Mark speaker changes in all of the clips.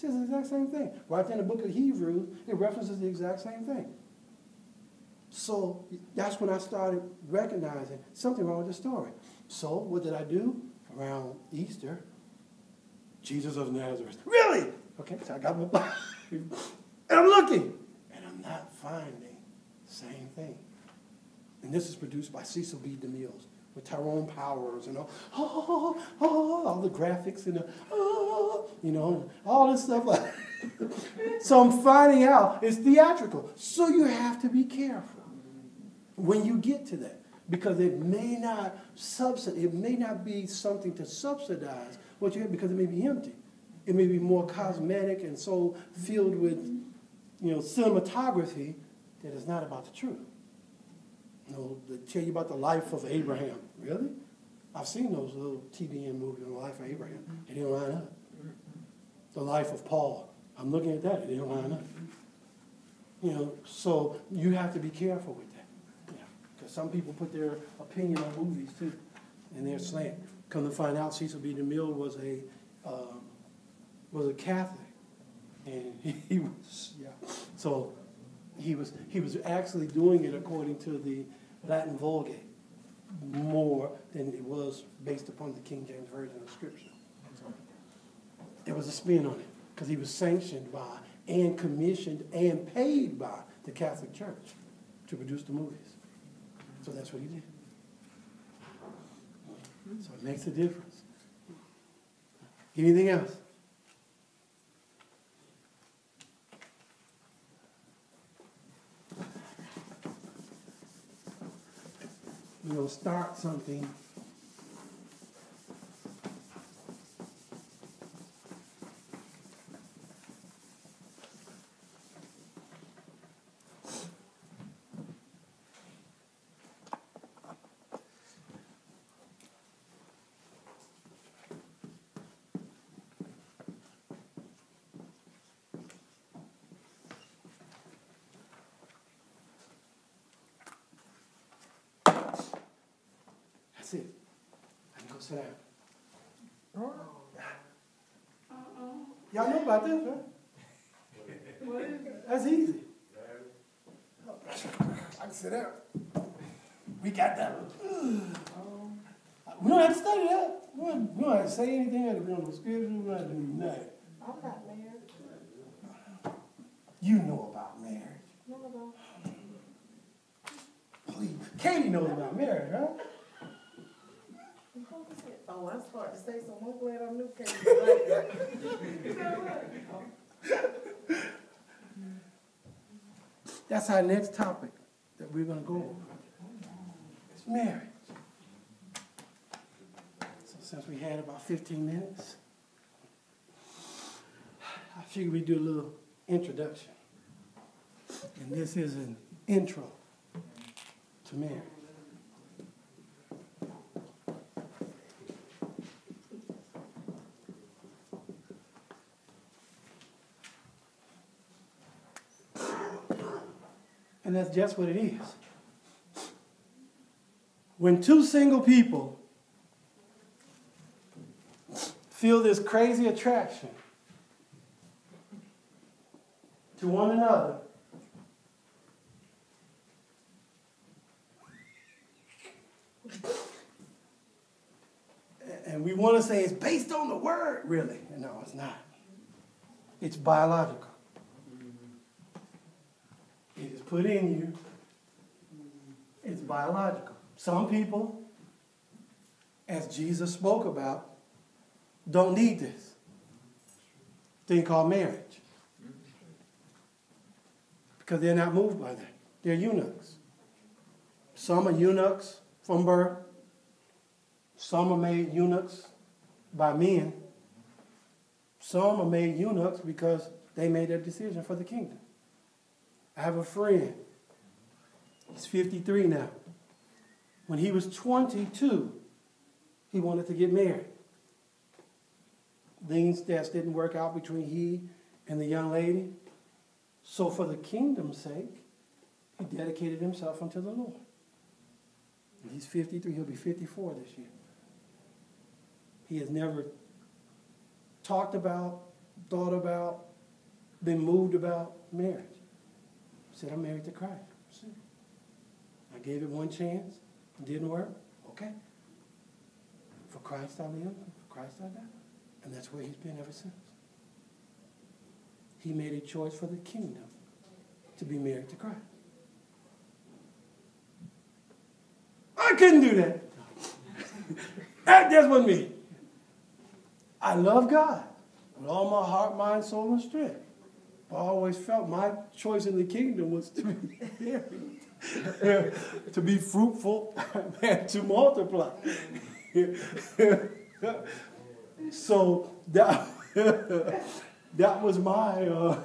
Speaker 1: says the exact same thing. Right there in the book of Hebrews, it references the exact same thing. So that's when I started recognizing something wrong with the story. So what did I do? Around Easter, Jesus of Nazareth. Really? Okay, so I got my Bible. And I'm looking. And I'm not finding the same thing. And this is produced by Cecil B. DeMille with Tyrone Powers and all the graphics and all this stuff. So I'm finding out it's theatrical. So you have to be careful when you get to that, because it may not be something to subsidize what you have, because it may be empty. It may be more cosmetic and so filled with cinematography that is not about the truth. They tell you about the life of Abraham. Really? I've seen those little TBN movies on the life of Abraham. It didn't line up. The life of Paul. I'm looking at that. It didn't line up. So you have to be careful with that. Because some people put their opinion on movies too, and they're slant. Come to find out, Cecil B. DeMille was a Catholic, and he was So he was actually doing it according to the Latin Vulgate more than it was based upon the King James Version of Scripture. So there was a spin on it because he was sanctioned by and commissioned and paid by the Catholic Church to produce the movies. So that's what he did. So it makes a difference. Anything else? We're going to start something. That's it. I can go sit down. Y'all know about this, right? That's easy. I can sit down. We got that. We don't have to study that. We don't have to say anything. We don't have to be on the scripture. We don't have to do nothing.
Speaker 2: I'm not married.
Speaker 1: You know about marriage.
Speaker 2: No, no.
Speaker 1: Please. Katie knows about marriage, right?
Speaker 2: Oh, I was about to say something. I'm glad I knew Katie.
Speaker 1: That's our next topic that we're going to go over. It's marriage. So since we had about 15 minutes, I figured we'd do a little introduction. And this is an intro to marriage. And that's just what it is. When two single people feel this crazy attraction to one another, and we want to say it's based on the word, really. No, it's not. It's biological. It is put in you. It's biological. Some people, as Jesus spoke about, don't need this thing called marriage. Because they're not moved by that. They're eunuchs. Some are eunuchs from birth. Some are made eunuchs by men. Some are made eunuchs because they made a decision for the kingdom. I have a friend. He's 53 now. When he was 22, he wanted to get married. Things that didn't work out between he and the young lady. So for the kingdom's sake, he dedicated himself unto the Lord. And he's 53. He'll be 54 this year. He has never talked about thought about, been moved about marriage. Said, I'm married to Christ. I gave it one chance. It didn't work. Okay. For Christ I live. For Christ I die. And that's where he's been ever since. He made a choice for the kingdom to be married to Christ. I couldn't do that. That just wasn't me. I love God with all my heart, mind, soul, and strength. But I always felt my choice in the kingdom was to be married, to be fruitful, and to multiply. So that was my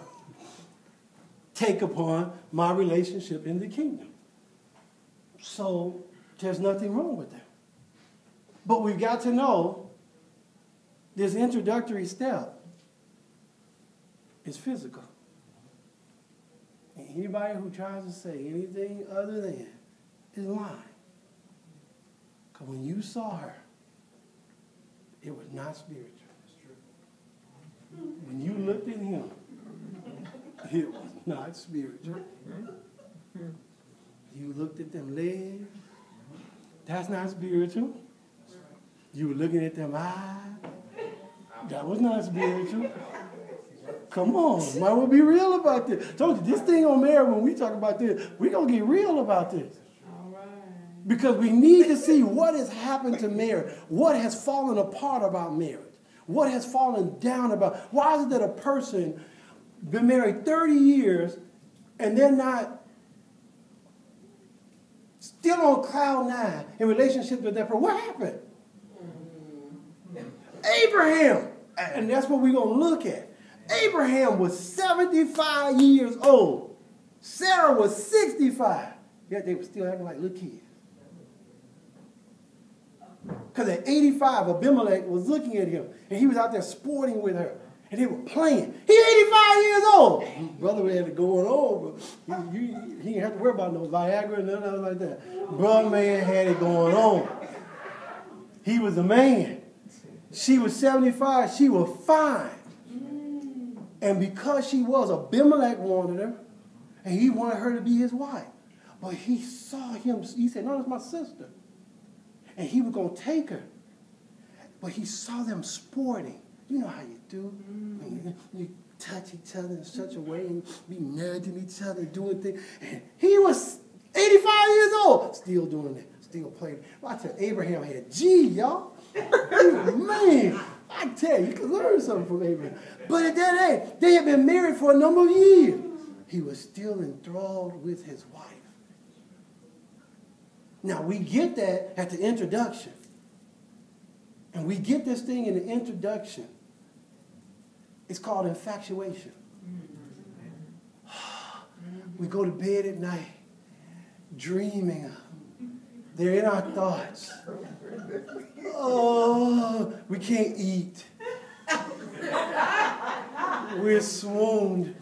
Speaker 1: take upon my relationship in the kingdom. So there's nothing wrong with that. But we've got to know this introductory step is physical. And anybody who tries to say anything other than is lying. Because when you saw her, it was not spiritual. When you looked at him, it was not spiritual. You looked at them legs, that's not spiritual. You were looking at them eyes, that was not spiritual. Come on, might well be real about this. Told you, this thing on marriage, when we talk about this, we're going to get real about this.
Speaker 2: All right.
Speaker 1: Because we need to see what has happened to marriage, what has fallen apart about marriage, what has fallen down about. Why is it that a person been married 30 years and they're not still on cloud nine in relationship with that person? What happened? Abraham, and that's what we're going to look at. Abraham was 75 years old. Sarah was 65. Yet they were still acting like little kids. Because at 85, Abimelech was looking at him, and he was out there sporting with her, and they were playing. He's 85 years old. Brother had it going on, but he didn't have to worry about no Viagra and nothing like that. Brother man had it going on. He was a man. She was 75. She was fine. And because she was, Abimelech wanted her, and he wanted her to be his wife. But he saw him, he said, no, that's my sister. And he was going to take her. But he saw them sporting. You know how you do. You touch each other in such a way and be nudging each other and doing things. And he was 85 years old, still doing it, still playing. Well, I tell you, Abraham had G, y'all. Man, I tell you, you can learn something from Abraham. But at that age, they had been married for a number of years. He was still enthralled with his wife. Now, we get that at the introduction. And we get this thing in the introduction. It's called infatuation. We go to bed at night dreaming of them. They're in our thoughts. Oh, we can't eat. We're swooned.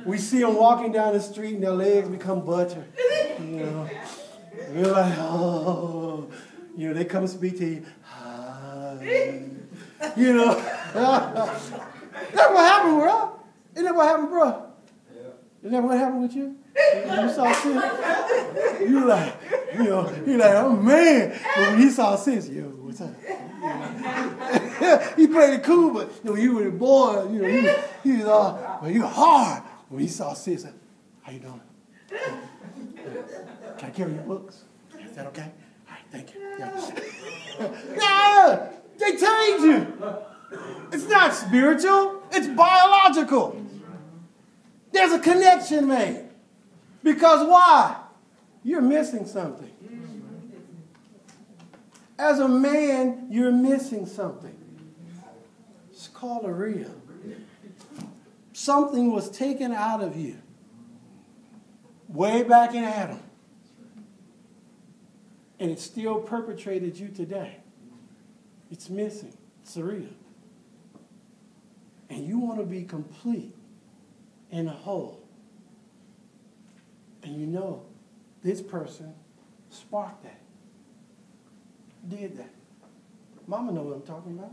Speaker 1: We see them walking down the street and their legs become butter. You know, we're like, oh, you know, they come speak to you. You know, that's what happened, bro. Isn't that what happened, bro? Yeah. Isn't that what happened with you? When you saw sis, you like, you know, you're like, oh man. But when he saw sis, yo, what's up? He played it cool, but you know, you were the boy, you know, he was all, well, you hard. When he saw sis, how you doing? Can I carry your books? Is that okay? All right, thank you. Yeah. Nah, they change you. It's not spiritual. It's biological. There's a connection made. Because why? You're missing something. As a man, you're missing something. It's called a rib. Something was taken out of you way back in Adam. And it still perpetrated you today. It's missing. It's a rib. And you want to be complete and whole. And you know, this person sparked that. Did that. Mama know what I'm talking about.